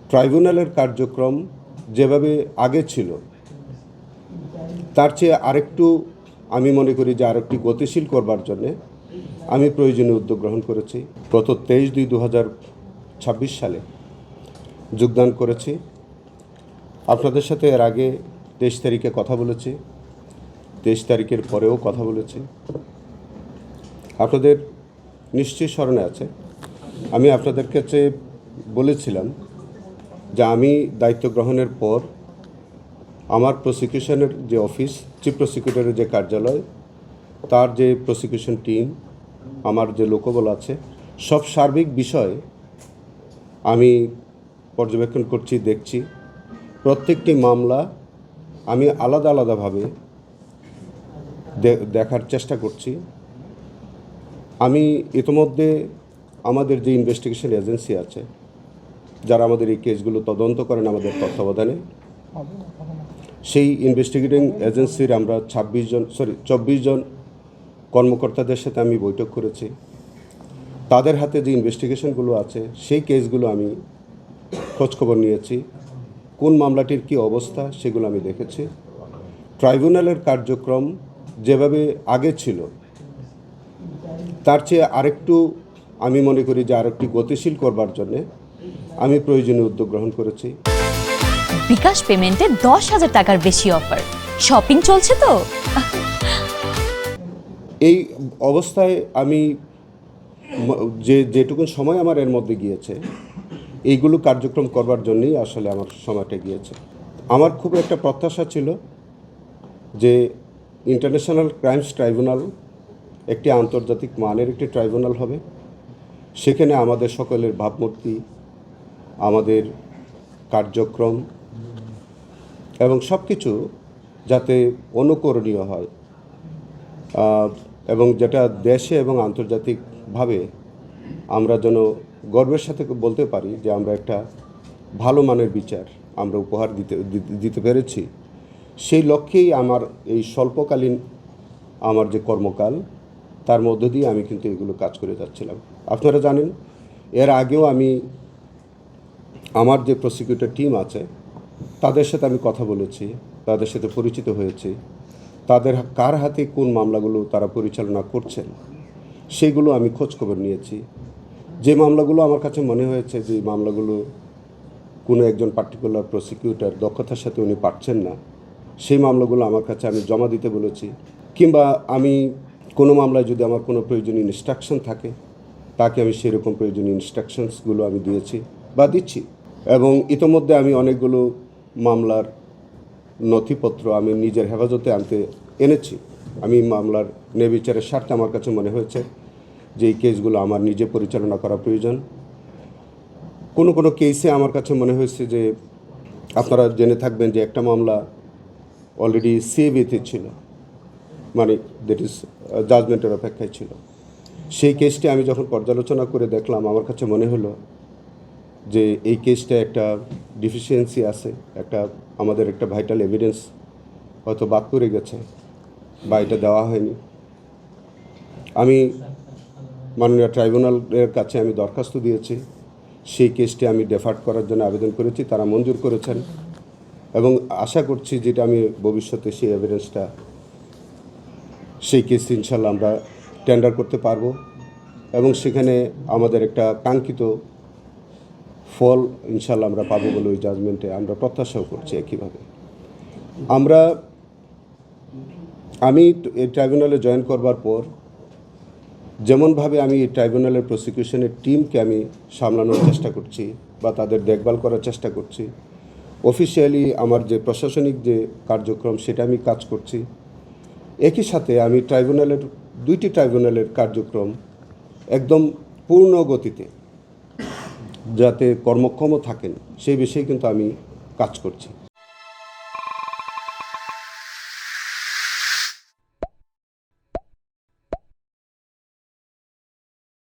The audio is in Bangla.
ট্রাইব্যুনালের কার্যক্রম যেভাবে আগে ছিল তার চেয়ে আরেকটু আমি মনে করি যে আরেকটু গতিশীল করবার জন্যে আমি প্রয়োজনীয় উদ্যোগ গ্রহণ করেছি। গত 23/2/2026 সালে যোগদান করেছি। আপনাদের সাথে এর আগে 23 তারিখে কথা বলেছি, 23 তারিখের পরেও কথা বলেছি। আপনাদের নিশ্চয়ই স্মরণে আছে, আমি আপনাদের কাছে বলেছিলাম যে আমি দায়িত্ব গ্রহণের পর আমার প্রসিকিউশনের যে অফিস, চিফ প্রসিকিউটরের যে কার্যালয়, তার যে প্রসিকিউশন টিম, আমার যে লোকবল আছে, সব সার্বিক বিষয়ে আমি পর্যবেক্ষণ করছি, দেখছি। প্রত্যেকটি মামলা আমি আলাদা আলাদাভাবে দেখার চেষ্টা করছি। আমি ইতিমধ্যে আমাদের যে ইনভেস্টিগেশন এজেন্সি আছে, যারা আমাদের এই কেসগুলো তদন্ত করেন আমাদের তত্ত্বাবধানে, সেই ইনভেস্টিগেটিং এজেন্সির আমরা 24 জন কর্মকর্তাদের সাথে আমি বৈঠক করেছি। তাদের হাতে যে ইনভেস্টিগেশনগুলো আছে সেই কেসগুলো আমি খোঁজখবর নিয়েছি। কোন মামলাটির কী অবস্থা সেগুলো আমি দেখেছি। ট্রাইব্যুনালের কার্যক্রম যেভাবে আগে ছিল তার চেয়ে আরেকটু আমি মনে করি যে আরেকটু গতিশীল করবার জন্যে আমি প্রয়োজনীয় উদ্যোগ গ্রহণ করেছি। বিকাশ পেমেন্টে 10,000 টাকার বেশি অফার, শপিং চলছে তো। এই অবস্থায় আমি যেটুকু সময় আমার এর মধ্যে গিয়েছে, এইগুলো কার্যক্রম করবার জন্যই আসলে আমার সময়টা গিয়েছে। আমার খুব একটা প্রত্যাশা ছিল যে ইন্টারন্যাশনাল ক্রাইমস ট্রাইব্যুনাল একটি আন্তর্জাতিক মানের একটি ট্রাইব্যুনাল হবে। সেখানে আমাদের সকলের ভাবমূর্তি, আমাদের কার্যক্রম এবং সব কিছু যাতে অনুকরণীয় হয় এবং যেটা দেশে এবং আন্তর্জাতিকভাবে আমরা যেন গর্বের সাথে বলতে পারি যে আমরা একটা ভালো মানের বিচার আমরা উপহার দিতে পেরেছি। সেই লক্ষ্যেই আমার এই স্বল্পকালীন আমার যে কর্মকাল, তার মধ্য দিয়ে আমি কিন্তু এগুলো কাজ করে যাচ্ছিলাম। আপনারা জানেন, এর আগেও আমি আমার যে প্রসিকিউটর টিম আছে তাদের সাথে আমি কথা বলেছি, তাদের সাথে পরিচিত হয়েছি। তাদের কার হাতে কোন মামলাগুলো তারা পরিচালনা করছেন সেইগুলো আমি খোঁজখবর নিয়েছি। যে মামলাগুলো আমার কাছে মনে হয়েছে যে মামলাগুলো কোনো একজন পার্টিকুলার প্রসিকিউটর দক্ষতার সাথে উনি পারছেন না, সেই মামলাগুলো আমার কাছে আমি জমা দিতে বলেছি। কিংবা আমি কোনো মামলায় যদি আমার কোনো প্রয়োজনীয় ইনস্ট্রাকশন থাকে, তাকে আমি সেরকম প্রয়োজনীয় ইনস্ট্রাকশনসগুলো আমি দিয়েছি বা দিচ্ছি। এবং ইতোমধ্যে আমি অনেকগুলো মামলার নথিপত্র আমি নিজের হেফাজতে এনেছি। আমি মামলার ন্যায়বিচারের স্বার্থে আমার কাছে মনে হয়েছে যে এই কেসগুলো আমার নিজে পরিচালনা করা প্রয়োজন। কোনো কেসে আমার কাছে মনে হয়েছে যে আপনারা জেনে থাকবেন যে একটা মামলা অলরেডি সিএবিতে ছিল, মানে দ্যাট ইজ জাজমেন্টের অপেক্ষায় ছিল। সেই কেসটি আমি যখন পর্যালোচনা করে দেখলাম, আমার কাছে মনে হলো যে এই কেসটা একটা ডিফিসিয়েন্সি আছে, আমাদের একটা ভাইটাল এভিডেন্স হয়তো বাদ পড়ে গেছে বা এটা দেওয়া হয়নি। আমি মাননীয় ট্রাইব্যুনালের কাছে আমি দরখাস্ত দিয়েছি, সেই কেসটি আমি ডেফার্ড করার জন্য আবেদন করেছি, তারা মঞ্জুর করেছেন এবং আশা করছি যেটা আমি ভবিষ্যতে সেই এভিডেন্সটা, সেই কেস ইনশাল্লাহ আমরা টেন্ডার করতে পারবো এবং সেখানে আমাদের একটা কাঙ্ক্ষিত ফল ইনশাল্লাহ আমরা পাবো বলে ওই জাজমেন্টে আমরা প্রত্যাশাও করছি। একইভাবে আমি এই ট্রাইব্যুনালে জয়েন করবার পর যেমনভাবে আমি এই ট্রাইব্যুনালের প্রসিকিউশনের টিমকে আমি সামলানোর চেষ্টা করছি বা তাদের দেখভাল করার চেষ্টা করছি, অফিসিয়ালি আমার যে প্রশাসনিক যে কার্যক্রম সেটা আমি কাজ করছি। একই সাথে আমি দুইটি ট্রাইব্যুনালের কার্যক্রম একদম পূর্ণ গতিতে যাতে কর্মক্ষম থাকেন সেই বিষয়ে কিন্তু আমি কাজ করছি।